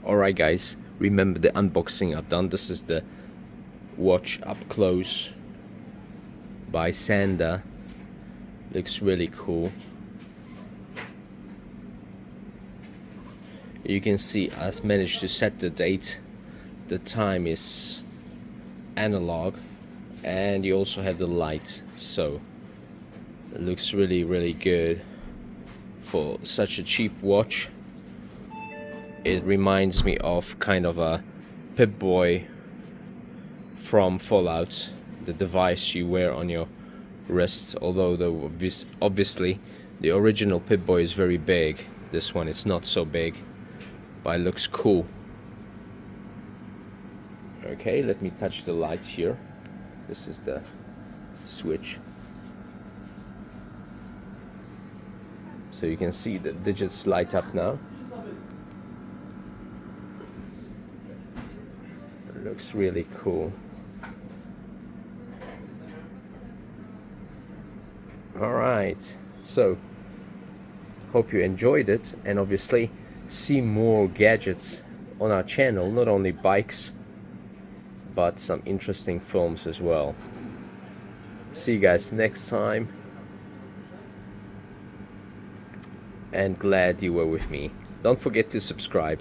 Alright guys, remember the unboxing I've done. This is the watch up close by Sanda. Looks really cool. You can see I've managed to set the date. The time is analog, and you also have the light, so it looks really good for such a cheap watch. It reminds me of kind of a Pip-Boy from Fallout, the device you wear on your wrist, although obviously the original Pip-Boy is very big. This one is not so big, but it looks cool. Okay, let me touch the lights here. This is the switch. So you can see the digits light up now. It looks really cool. Alright, so hope you enjoyed it, and obviously see more gadgets on our channel, not only bikes but some interesting films as well. See you guys next time, and glad you were with me. Don't forget to subscribe.